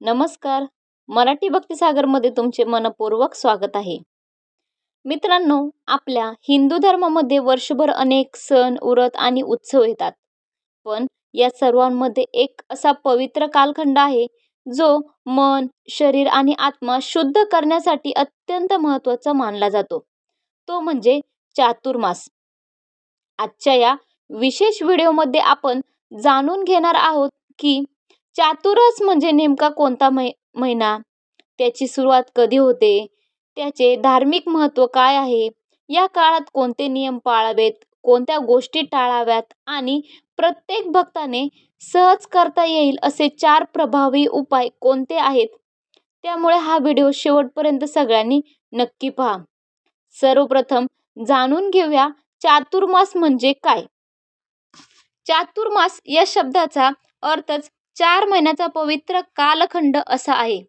नमस्कार. मराठी भक्तिसागरमध्ये तुमचे मनपूर्वक स्वागत आहे. मित्रांनो, आपल्या हिंदू धर्मामध्ये वर्षभर अनेक सण, व्रत आणि उत्सव येतात. पण या सर्वांमध्ये एक असा पवित्र कालखंड आहे, जो मन, शरीर आणि आत्मा शुद्ध करण्यासाठी अत्यंत महत्त्वाचा मानला जातो. तो म्हणजे चातुर्मास. आजच्या या विशेष व्हिडिओमध्ये आपण जाणून घेणार आहोत की चातुर्मास म्हणजे नेमका कोणता महिना, त्याची सुरुवात कधी होते, त्याचे धार्मिक महत्त्व काय आहे, या काळात कोणते नियम पाळावेत, कोणत्या गोष्टी टाळाव्यात आणि प्रत्येक भक्ताने सहज करता येईल असे 4 प्रभावी उपाय कोणते आहेत. त्यामुळे हा व्हिडिओ शेवटपर्यंत सगळ्यांनी नक्की पहा. सर्वप्रथम जाणून घेऊया चातुर्मास म्हणजे काय. चातुर्मास या शब्दाचा अर्थच 4 महिन्याचा पवित्र कालखंड असा आहे.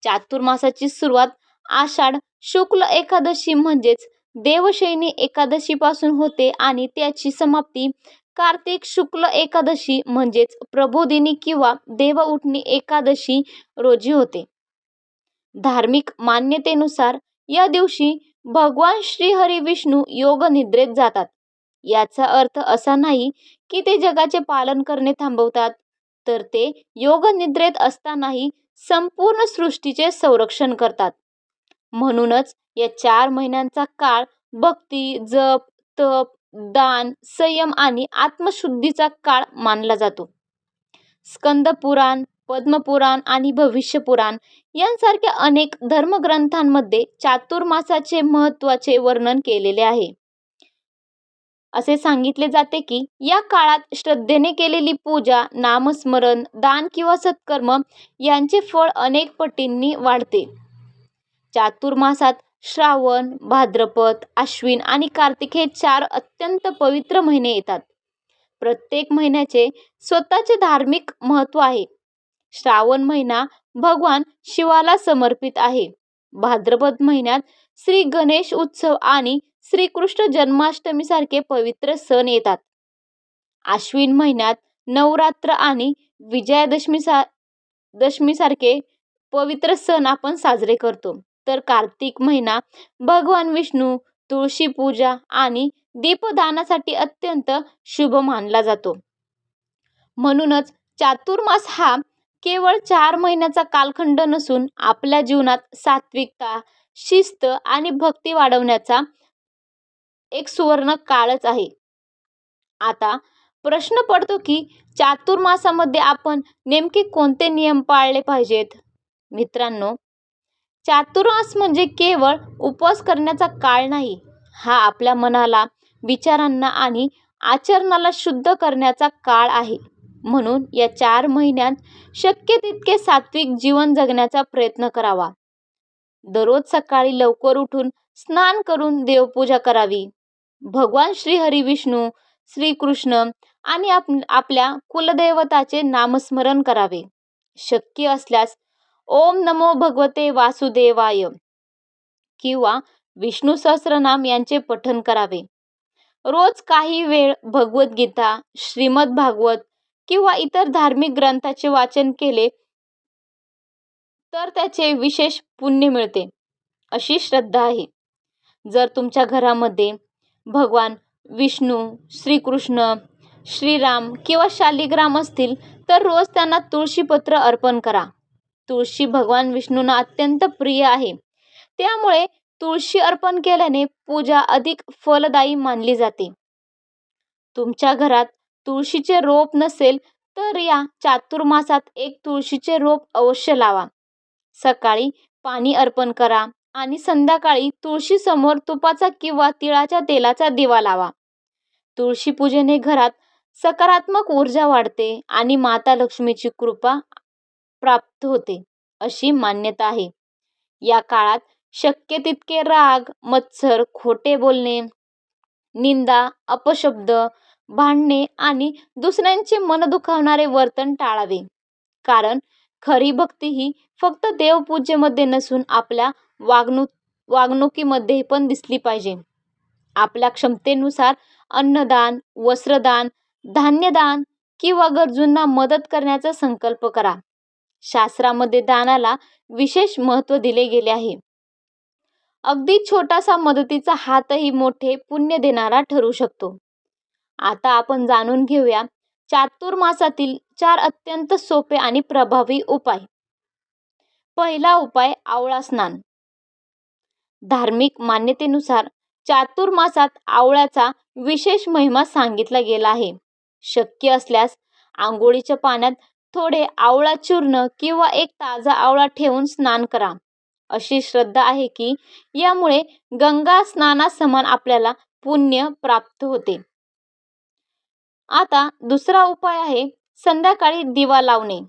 चातुर्मासाची सुरुवात आषाढ शुक्ल एकादशी म्हणजेच देवशयनी एकादशीपासून होते आणि त्याची समाप्ती कार्तिक शुक्ल एकादशी म्हणजेच प्रबोधिनी किंवा देवउठणी एकादशी रोजी होते. धार्मिक मान्यतेनुसार या दिवशी भगवान श्री हरी विष्णू योग निद्रेत जातात. याचा अर्थ असा नाही की ते जगाचे पालन करणे थांबवतात, तर ते योग निद्रेत असतानाही संपूर्ण सृष्टीचे संरक्षण करतात. म्हणूनच या 4 महिन्यांचा काळ भक्ती, जप, तप, दान, संयम आणि आत्मशुद्धीचा काळ मानला जातो. स्कंद पुराण, पद्मपुराण आणि भविष्य पुराण यांसारख्या अनेक धर्मग्रंथांमध्ये चातुर्मासाचे महत्त्वाचे वर्णन केलेले आहे. असे सांगितले जाते की या काळात श्रद्धेने केलेली पूजा, नामस्मरण, दान किंवा सत्कर्म यांचे फळ अनेक पटींनी वाढते. चातुर्मासात श्रावण, भाद्रपद, आश्विन आणि कार्तिक हे 4 अत्यंत पवित्र महिने येतात. प्रत्येक महिन्याचे स्वतःचे धार्मिक महत्त्व आहे. श्रावण महिना भगवान शिवाला समर्पित आहे. भाद्रपद महिन्यात श्री गणेश उत्सव आणि श्रीकृष्ण जन्माष्टमीसारखे पवित्र सण येतात. आश्विन महिन्यात नवरात्र आणि विजयादशमीसारखे पवित्र सण आपण साजरे करतो. तर कार्तिक महिना भगवान विष्णू, तुळशी पूजा आणि दीपदानासाठी अत्यंत शुभ मानला जातो. म्हणूनच चातुर्मास हा केवळ 4 महिन्याचा कालखंड नसून आपल्या जीवनात सात्विकता, शिस्त आणि भक्ती वाढवण्याचा एक सुवर्ण काळच आहे. आता प्रश्न पडतो की चातुर्मासामध्ये आपण नेमके कोणते नियम पाळले पाहिजेत. मित्रांनो, चातुर्मास म्हणजे केवळ उपवास करण्याचा काळ नाही. हा आपल्या मनाला, विचारांना आणि आचरणाला शुद्ध करण्याचा काळ आहे. म्हणून या 4 महिन्यात शक्य तितके सात्विक जीवन जगण्याचा प्रयत्न करावा. दररोज सकाळी लवकर उठून स्नान करून देवपूजा करावी. भगवान श्री हरी विष्णू, श्रीकृष्ण आणि आपल्या कुलदैवताचे नामस्मरण करावे. शक्य असल्यास ओम नमो भगवते वासुदेवाय किंवा विष्णू सहस्रनाम यांचे पठण करावे. रोज काही वेळ भगवद्गीता, श्रीमद भागवत किंवा इतर धार्मिक ग्रंथाचे वाचन केले तर त्याचे विशेष पुण्य मिळते, अशी श्रद्धा आहे. जर तुमच्या घरामध्ये भगवान विष्णू, श्रीकृष्ण, श्रीराम किंवा शालिग्राम असतील तर रोज त्यांना तुळशीपत्र अर्पण करा. तुळशी भगवान विष्णूंना अत्यंत प्रिय आहे. त्यामुळे तुळशी अर्पण केल्याने पूजा अधिक फलदायी मानली जाते. तुमच्या घरात तुळशीचे रोप नसेल तर या चातुर्मासात एक तुळशीचे रोप अवश्य लावा. सकाळी पाणी अर्पण करा आणि संध्याकाळी तुळशीसमोर तुपाचा किंवा तिळाच्या तेलाचा दिवा लावा. तुळशी पूजेने घरात सकारात्मक ऊर्जा वाढते आणि माता लक्ष्मीची कृपा प्राप्त होते, अशी मान्यता आहे. या काळात शक्य तितके राग, मत्सर, खोटे बोलणे, निंदा, अपशब्द, भांडणे आणि दुसऱ्यांचे मन दुखावणारे वर्तन टाळावे. कारण खरी भक्ती ही फक्त देवपूजेमध्ये नसून आपल्या वागणुकीमध्ये पण दिसली पाहिजे. आपल्या क्षमतेनुसार अन्नदान, वस्त्रदान, धान्यदान किंवा गरजूंना मदत करण्याचा संकल्प करा. शास्त्रामध्ये दानाला विशेष महत्त्व दिले गेले आहे. अगदी छोटासा मदतीचा हातही मोठे पुण्य देणारा ठरू शकतो. आता आपण जाणून घेऊया चातुर्मासातील 4 अत्यंत सोपे आणि प्रभावी उपाय. पहिला उपाय आवळा स्नान. धार्मिक मान्यतेनुसार चातुर्मासात आवळ्याचा विशेष महिमा सांगितला गेला आहे. शक्य असल्यास आंघोळीच्या पाण्यात थोडे आवळा चूर्ण किंवा एक ताजा आवळा ठेवून स्नान करा. अशी श्रद्धा आहे की यामुळे गंगा स्नानासमान आपल्याला पुण्य प्राप्त होते. आता दुसरा उपाय आहे संध्याकाळी दिवा लावणे.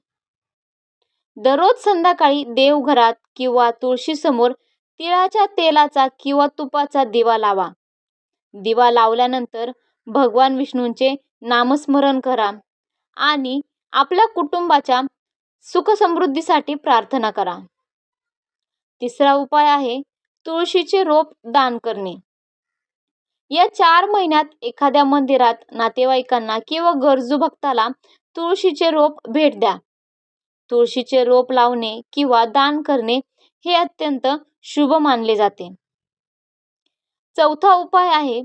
दररोज संध्याकाळी देवघरात किंवा तुळशीसमोर तिळाच्या तेलाचा किंवा तुपाचा दिवा लावा. दिवा लावल्यानंतर भगवान विष्णूंचे नामस्मरण करा आणि आपल्या कुटुंबाच्या सुखसमृद्धीसाठी प्रार्थना करा. तिसरा उपाय आहे तुळशीचे रोप दान करणे. या 4 महिन्यात एखाद्या मंदिरात नातेवाईकांना किंवा गरजू भक्ताला तुळशीचे रोप भेट द्या. तुळशीचे रोप लावणे किंवा दान करणे हे अत्यंत शुभ मानले जाते. चौथा उपाय आहे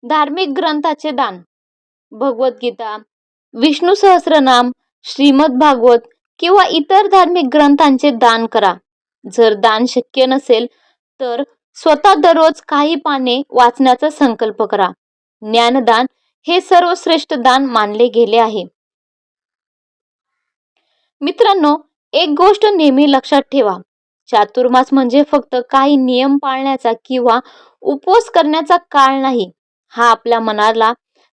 धार्मिक ग्रंथाचे दान. भगवद्गीता, विष्णू सहस्त्रनाम, श्रीमद भागवत किंवा इतर धार्मिक ग्रंथांचे दान करा. जर दान शक्य नसेल तर स्वतः दररोज काही पाने वाचण्याचा संकल्प करा. ज्ञानदान हे सर्वश्रेष्ठ दान मानले गेले आहे. मित्रांनो, एक गोष्ट नेहमी लक्षात ठेवा. चातुर्मास म्हणजे फक्त काही नियम पाळण्याचा किंवा उपवास करण्याचा काळ नाही. हा आपल्या मनाला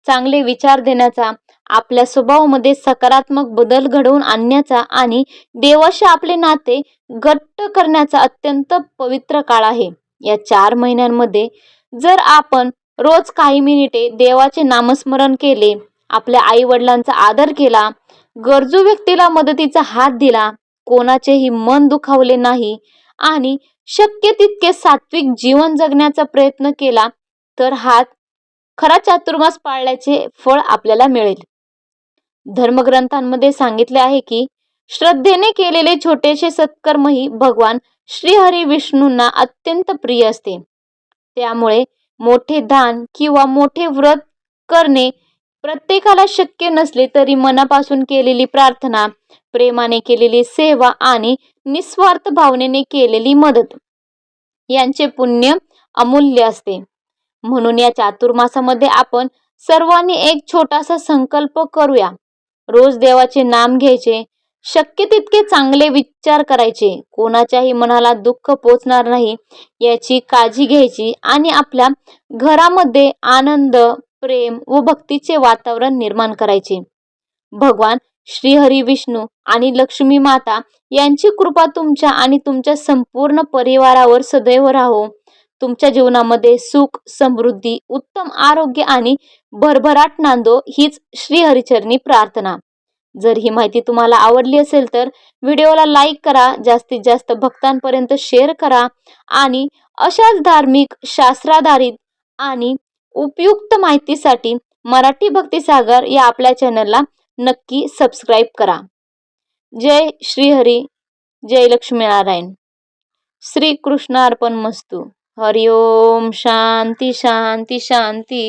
चांगले विचार देण्याचा, आपल्या स्वभावामध्ये सकारात्मक बदल घडवून आणण्याचा आणि देवाशी आपले नाते घट्ट करण्याचा अत्यंत पवित्र काळ आहे. या 4 महिन्यांमध्ये जर आपण रोज काही मिनिटे देवाचे नामस्मरण केले, आपल्या आई वडिलांचा आदर केला, गरजू व्यक्तीला मदतीचा हात दिला, कोणाचेही मन दुखावले नाही आणि शक्य तितके सात्विक जीवन जगण्याचा प्रयत्न केला तर हा खरा चातुर्मास पाळल्याचे फळ आपल्याला मिळेल. धर्मग्रंथांमध्ये सांगितले आहे की श्रद्धेने केलेले छोटेसे सत्कर्मही भगवान श्रीहरी विष्णूंना अत्यंत प्रिय असते. त्यामुळे मोठे दान किंवा मोठे व्रत करणे प्रत्येकाला शक्य नसले तरी मनापासून केलेली प्रार्थना, प्रेमाने केलेली सेवा आणि निस्वार्थ भावनेने केलेली मदत यांचे पुण्य अमूल्य असते. म्हणून या चातुर्मासामध्ये आपण सर्वांनी एक छोटासा संकल्प करूया. रोज देवाचे नाम घ्यायचे, शक्य तितके चांगले विचार करायचे, कोणाच्याही मनाला दुःख पोचणार नाही याची काळजी घ्यायची आणि आपल्या घरामध्ये आनंद, प्रेम व भक्तीचे वातावरण निर्माण करायचे. भगवान श्रीहरी विष्णू आणि लक्ष्मी माता यांची कृपा तुमच्या आणि तुमच्या संपूर्ण परिवारावर सदैव राहो. तुमच्या जीवनामध्ये सुख, समृद्धी, उत्तम आरोग्य आणि भरभराट नांदो हीच श्रीहरीचरणी प्रार्थना. जर ही माहिती तुम्हाला आवडली असेल तर व्हिडिओला लाईक करा, जास्तीत जास्त भक्तांपर्यंत शेअर करा आणि अशाच धार्मिक, शास्त्राधारित आणि उपयुक्त माहितीसाठी मराठी भक्तिसागर या आपल्या चॅनलला नक्की सबस्क्राईब करा. जय श्रीहरी, जय लक्ष्मीनारायण. श्री कृष्णार्पण मस्तु. हरि ओम. शांती शांती शांती.